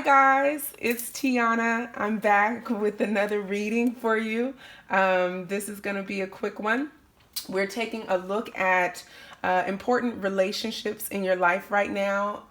Hi guys, it's Tiana. I'm back with another reading for you. This is going to be a quick one. We're taking a look at important relationships in your life right now,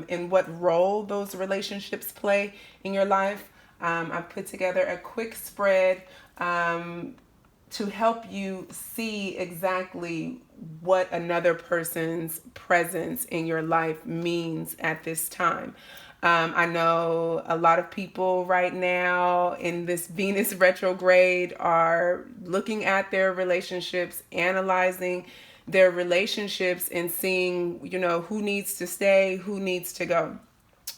and what role those relationships play in your life. I've put together a quick spread to help you see exactly what another person's presence in your life means at this time. I know a lot of people right now in this Venus retrograde are looking at their relationships, analyzing their relationships, and seeing, who needs to stay, who needs to go.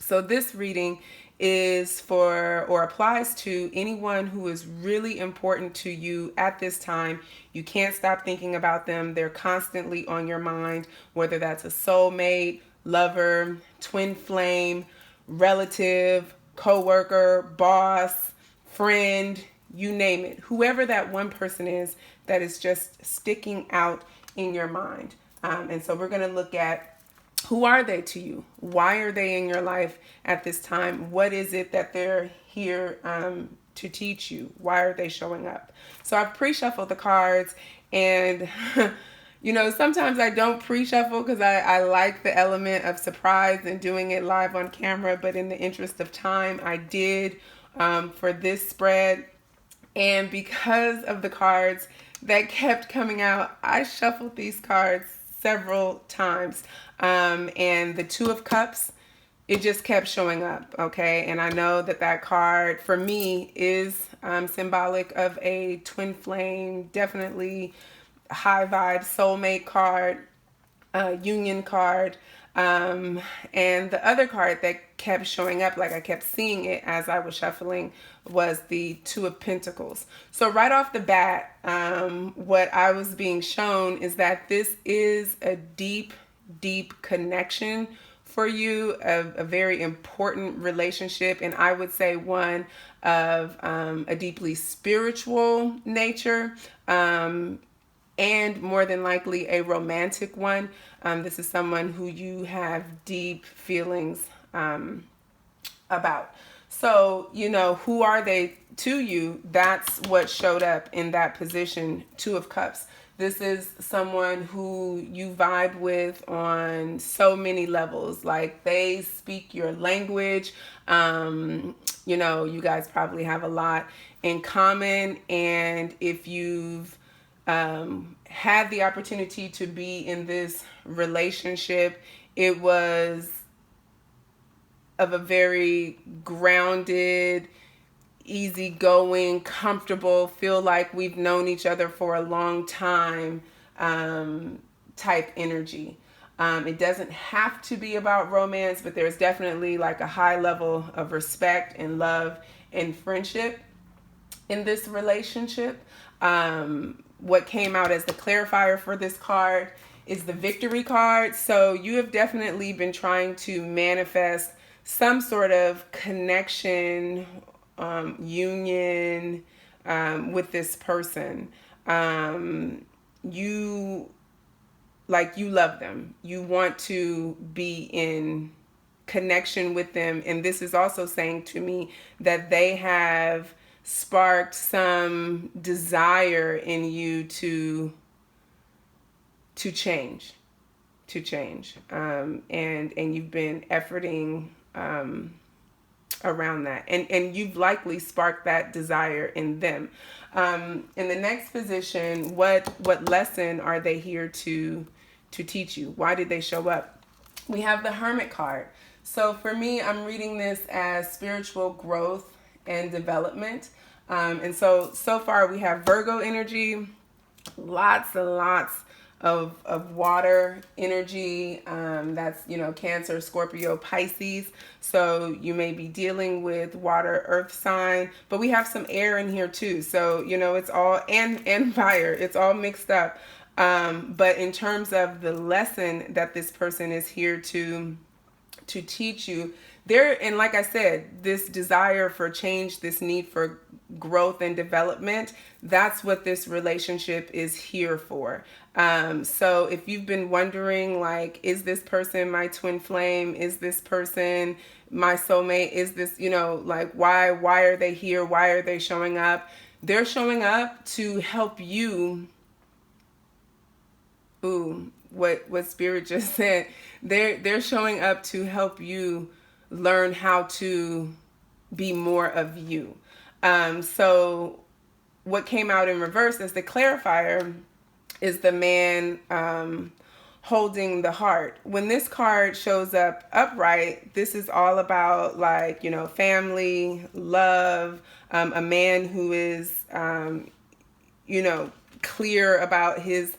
So this reading is for or applies to anyone who is really important to you at this time. You can't stop thinking about them. They're constantly on your mind, whether that's a soulmate, lover, twin flame, relative, coworker, boss, friend, you name it. Whoever that one person is that is just sticking out in your mind. And so we're going to look at, who are they to you? Why are they in your life at this time? What is it that they're here to teach you? Why are they showing up? So I've pre-shuffled the cards, and sometimes I don't pre-shuffle because I like the element of surprise and doing it live on camera. But in the interest of time, I did for this spread. And because of the cards that kept coming out, I shuffled these cards several times. And the Two of Cups, it just kept showing up, okay? And I know that card, for me, is symbolic of a twin flame, definitely high vibe soulmate card, union card. And the other card that kept showing up, like I kept seeing it as I was shuffling, was the Two of Pentacles. So right off the bat, what I was being shown is that this is a deep connection for you, a very important relationship, and I would say one of a deeply spiritual nature, and more than likely a romantic one. This is someone who you have deep feelings about. So, who are they to you? That's what showed up in that position, Two of Cups. This is someone who you vibe with on so many levels. Like, they speak your language. You guys probably have a lot in common. And if you've had the opportunity to be in this relationship, it was of a very grounded, easygoing, comfortable, feel like we've known each other for a long time type energy. It doesn't have to be about romance, but there's definitely like a high level of respect and love and friendship in this relationship. What came out as the clarifier for this card is the Victory card. So you have definitely been trying to manifest some sort of connection, union with this person. You love them. You want to be in connection with them. And this is also saying to me that they have sparked some desire in you to change, and you've been efforting around that, and you've likely sparked that desire in them. In the next position, what lesson are they here to teach you? Why did they show up? We have the Hermit card. So for me, I'm reading this as spiritual growth and development. And so far we have Virgo energy, lots and lots of water energy. That's, Cancer, Scorpio, Pisces. So you may be dealing with water, earth sign, but we have some air in here too. So, it's all, and fire, it's all mixed up. But in terms of the lesson that this person is here to to teach you. There, and like I said, this desire for change, this need for growth and development, that's what this relationship is here for. So if you've been wondering, like, is this person my twin flame? Is this person my soulmate? Is this, like, why are they here? Why are they showing up? They're showing up to help you. Ooh, what Spirit just said. They're showing up to help you learn how to be more of you. So what came out in reverse as the clarifier is the man holding the heart. When this card shows up upright, this is all about, like, family, love, a man who is, clear about his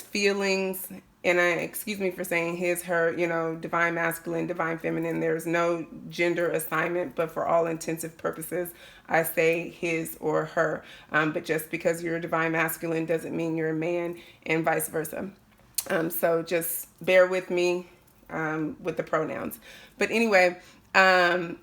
feelings. And excuse me for saying his, her, divine masculine, divine feminine. There's no gender assignment, but for all intensive purposes, I say his or her. But just because you're a divine masculine doesn't mean you're a man, and vice versa. So just bear with me with the pronouns. But anyway,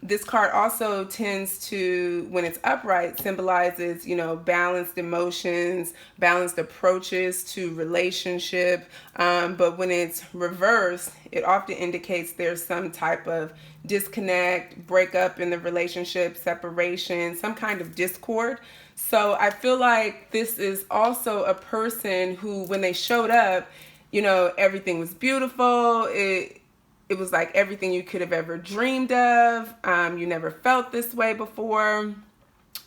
this card also tends to, when it's upright, symbolizes, balanced emotions, balanced approaches to relationship. But when it's reversed, it often indicates there's some type of disconnect, breakup in the relationship, separation, some kind of discord. So I feel like this is also a person who, when they showed up, everything was beautiful. It was like everything you could have ever dreamed of. You never felt this way before.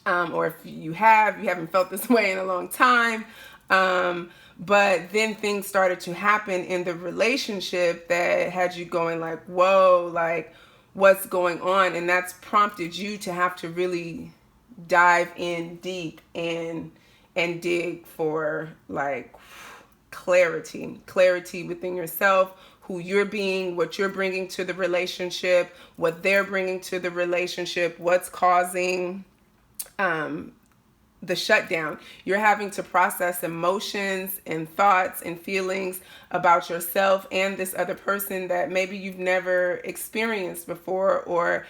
Or if you haven't felt this way in a long time. But then things started to happen in the relationship that had you going like, whoa, like, what's going on? And that's prompted you to have to really dive in deep and dig for, like, clarity within yourself, who you're being, what you're bringing to the relationship, what they're bringing to the relationship, what's causing the shutdown. You're having to process emotions and thoughts and feelings about yourself and this other person that maybe you've never experienced before, or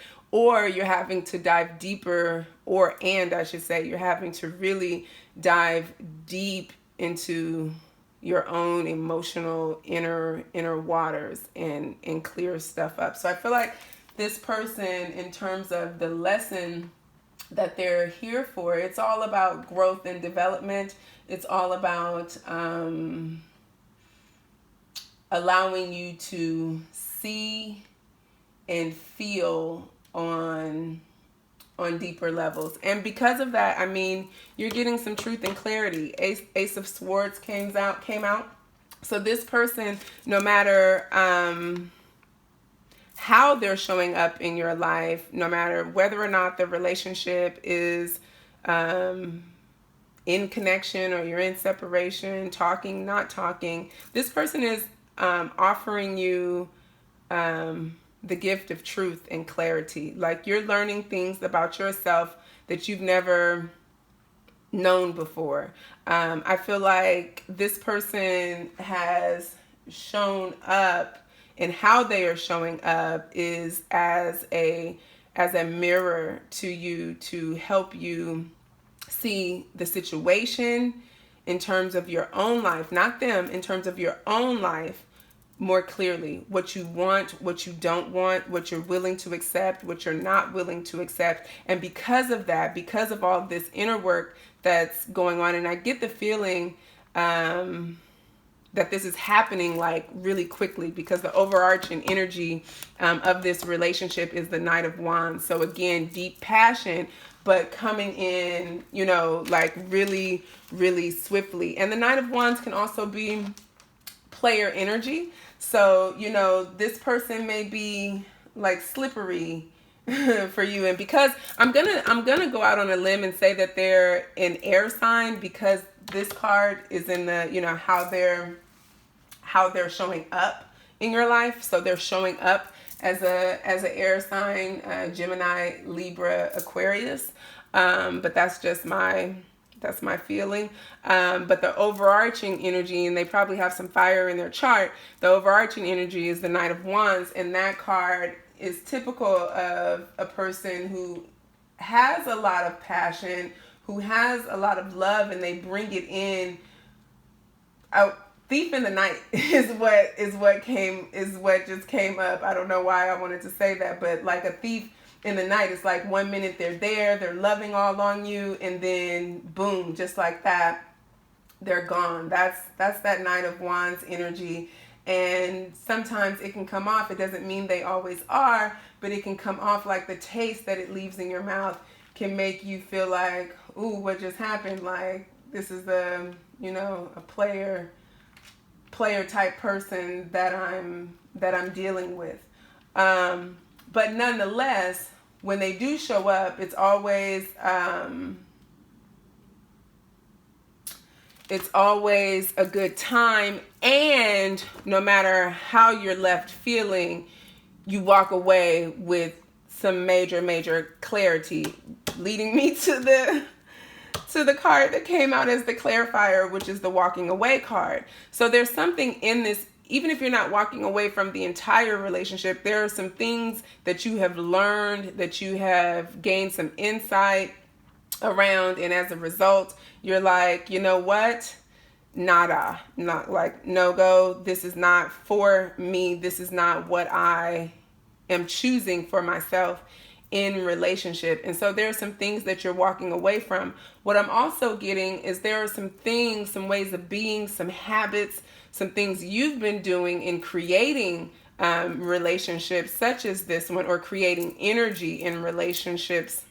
you're having to dive deeper, I should say, you're having to really dive deep into your own emotional inner waters and clear stuff up. So I feel like this person, in terms of the lesson that they're here for, it's all about growth and development. It's all about allowing you to see and feel on deeper levels. And because of that, I mean, you're getting some truth and clarity. Ace of Swords came out. So this person, no matter how they're showing up in your life, no matter whether or not the relationship is in connection or you're in separation, talking, not talking, this person is offering you the gift of truth and clarity. Like, you're learning things about yourself that you've never known before. I feel like this person has shown up, and how they are showing up is as a mirror to you, to help you see the situation in terms of your own life, not them, in terms of your own life, more clearly. What you want, what you don't want, what you're willing to accept, what you're not willing to accept. And because of that, because of all this inner work that's going on, and I get the feeling that this is happening like really quickly, because the overarching energy of this relationship is the Knight of Wands. So again, deep passion, but coming in, like really, really swiftly. And the Knight of Wands can also be player energy. So, this person may be like slippery for you. And because I'm gonna go out on a limb and say that they're an air sign, because this card is in the, how they're showing up in your life. So they're showing up as an air sign, Gemini, Libra, Aquarius. But that's just my That's my feeling. But the overarching energy, and they probably have some fire in their chart, the overarching energy is the Knight of Wands. And that card is typical of a person who has a lot of passion, who has a lot of love, and they bring it in. Thief in the night is what just came up. I don't know why I wanted to say that, but like a thief in the night, it's like 1 minute they're there, they're loving all on you, and then boom, just like that, they're gone. That's that Knight of Wands energy. And sometimes it can come off. It doesn't mean they always are, but it can come off like the taste that it leaves in your mouth can make you feel like, ooh, what just happened? Like this is a player type person that I'm dealing with. But nonetheless, when they do show up, it's always a good time. And no matter how you're left feeling, you walk away with some major clarity, leading me to the card that came out as the clarifier, which is the walking away card. So there's something in this, even if you're not walking away from the entire relationship, there are some things that you have learned, that you have gained some insight around, and as a result, you're like, you know what? Nada, not like no go. This is not for me. This is not what I am choosing for myself in relationship. And so there are some things that you're walking away from. What I'm also getting is there are some things, some ways of being, some habits, some things you've been doing in creating relationships such as this one, or creating energy in relationships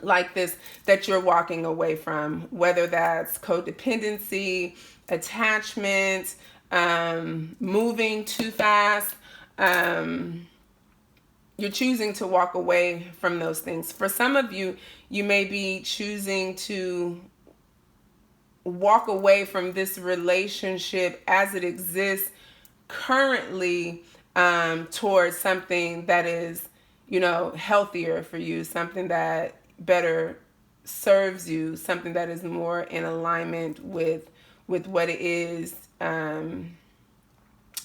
like this that you're walking away from, whether that's codependency, attachment, moving too fast. You're choosing to walk away from those things. For some of you, you may be choosing to walk away from this relationship as it exists currently, towards something that is, healthier for you, something that better serves you, something that is more in alignment with what it is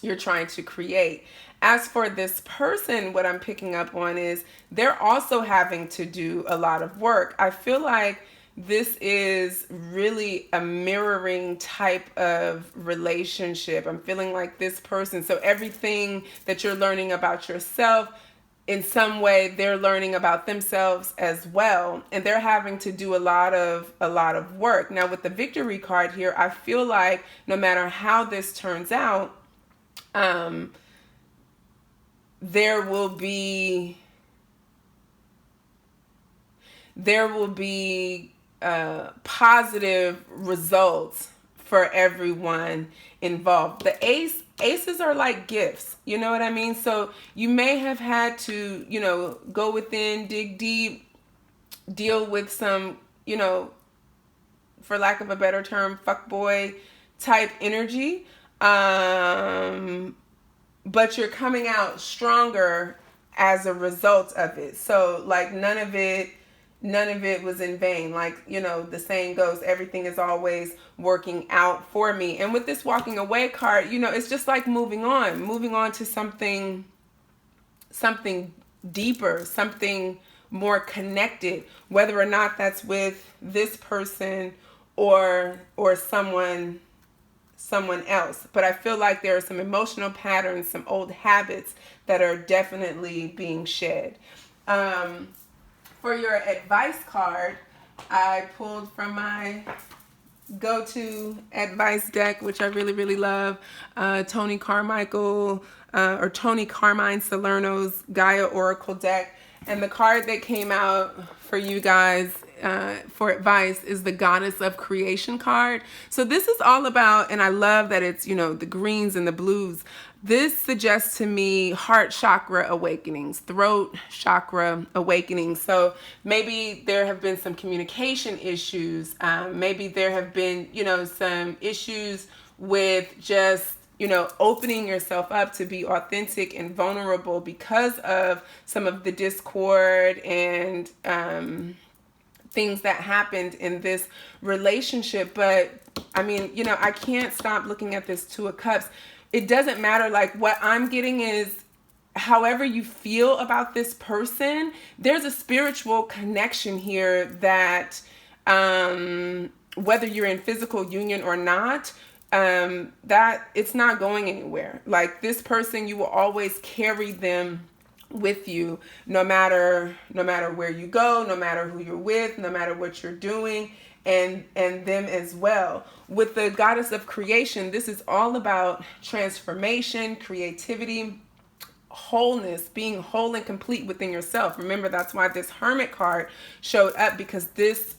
you're trying to create. As for this person, what I'm picking up on is they're also having to do a lot of work. I feel like this is really a mirroring type of relationship. I'm feeling like this person, so everything that you're learning about yourself, in some way they're learning about themselves as well, and they're having to do a lot of work. Now with the victory card here, I feel like no matter how this turns out, there will be positive results for everyone involved. The aces are like gifts, you know what I mean? So you may have had to, go within, dig deep, deal with some, for lack of a better term, fuckboy type energy. But you're coming out stronger as a result of it. So like none of it was in vain. Like, the saying goes, everything is always working out for me. And with this walking away card, it's just like moving on to something deeper, something more connected, whether or not that's with this person or someone else. But I feel like there are some emotional patterns, some old habits that are definitely being shed. For your advice card, I pulled from my go-to advice deck, which I really, really love, Tony Carmine Salerno's Gaia Oracle deck. And the card that came out for you guys for advice is the Goddess of Creation card. So this is all about, and I love that it's, the greens and the blues. This suggests to me heart chakra awakenings, throat chakra awakenings. So maybe there have been some communication issues. Maybe there have been, some issues with just, opening yourself up to be authentic and vulnerable because of some of the discord and things that happened in this relationship. But I mean, I can't stop looking at this Two of Cups. It doesn't matter. Like, what I'm getting is, however you feel about this person, there's a spiritual connection here that, whether you're in physical union or not, that it's not going anywhere. Like, this person, you will always carry them with you, no matter where you go, no matter who you're with, no matter what you're doing, and them as well. With the goddess of creation, this is all about transformation, creativity, wholeness, being whole and complete within yourself. Remember, that's why this Hermit card showed up, because this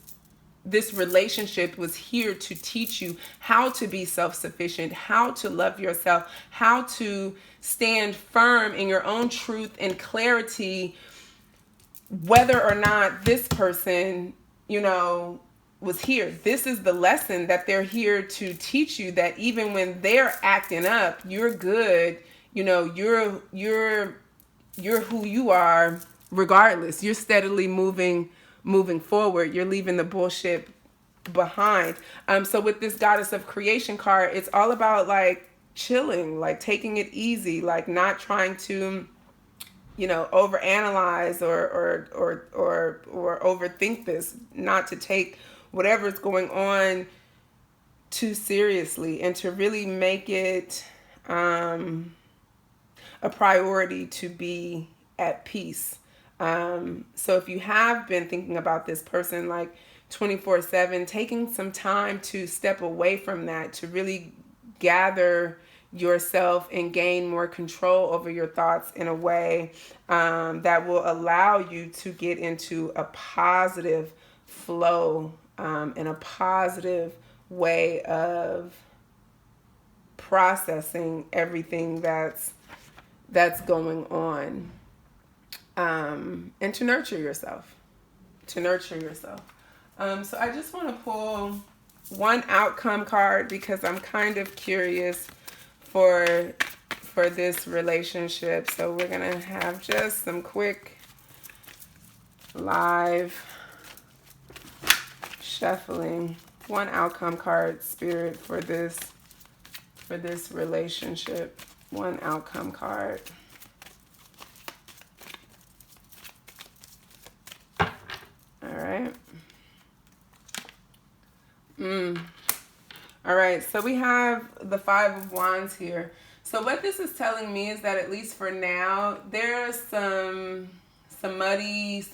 relationship was here to teach you how to be self-sufficient, how to love yourself, how to stand firm in your own truth and clarity, whether or not this person, was here. This is the lesson that they're here to teach you, that even when they're acting up, you're good. You're who you are regardless. You're steadily moving forward. You're leaving the bullshit behind. So with this goddess of creation card, it's all about like chilling, like taking it easy, like not trying to, overanalyze or overthink this, not to take whatever's going on too seriously, and to really make it a priority to be at peace. So if you have been thinking about this person like 24/7, taking some time to step away from that, to really gather yourself and gain more control over your thoughts in a way that will allow you to get into a positive flow, and a positive way of processing everything that's going on, and to nurture yourself. So I just want to pull one outcome card, because I'm kind of curious for this relationship. So we're going to have just some quick live shuffling. One outcome card, Spirit, for this relationship. One outcome card. All right. All right, so we have the Five of Wands here. So what this is telling me is that, at least for now, there's some muddy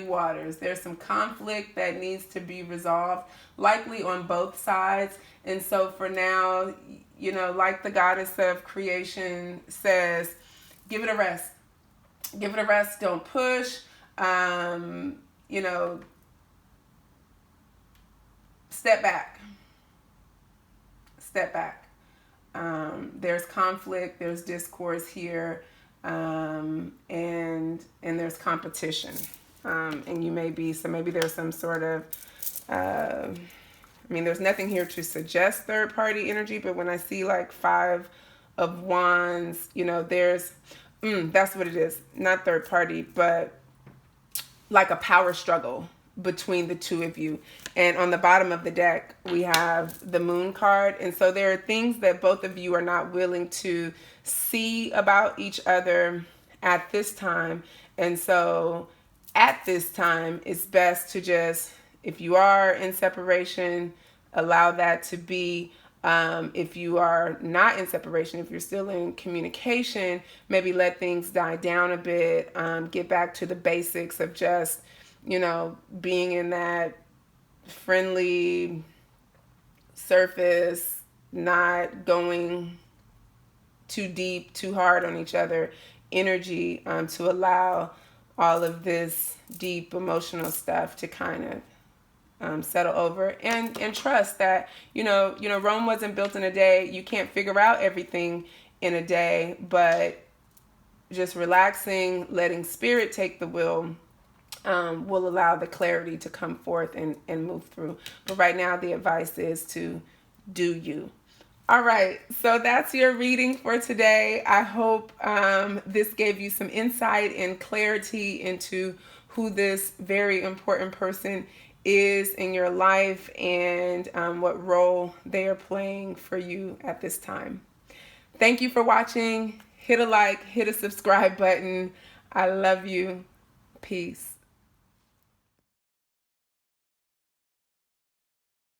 waters. There's some conflict that needs to be resolved, likely on both sides. And so for now, like the goddess of creation says, give it a rest. Give it a rest. Don't push. Step back. There's conflict, there's discourse here, and there's competition. And maybe there's some sort of, there's nothing here to suggest third party energy, but when I see like Five of Wands, there's, that's what it is. Not third party, but like a power struggle between the two of you. And on the bottom of the deck, we have the Moon card. And so there are things that both of you are not willing to see about each other at this time. And so at this time, it's best to just, if you are in separation, allow that to be. If you are not in separation, if you're still in communication, maybe let things die down a bit. Get back to the basics of just, being in that friendly surface, not going too deep, too hard on each other energy, to allow all of this deep emotional stuff to kind of settle over, and trust that, Rome wasn't built in a day. You can't figure out everything in a day, but just relaxing, letting spirit take the wheel, will allow the clarity to come forth and move through. But right now, the advice is to do you. All right, so that's your reading for today. I hope this gave you some insight and clarity into who this very important person is in your life and what role they are playing for you at this time. Thank you for watching. Hit a like, hit a subscribe button. I love you. Peace.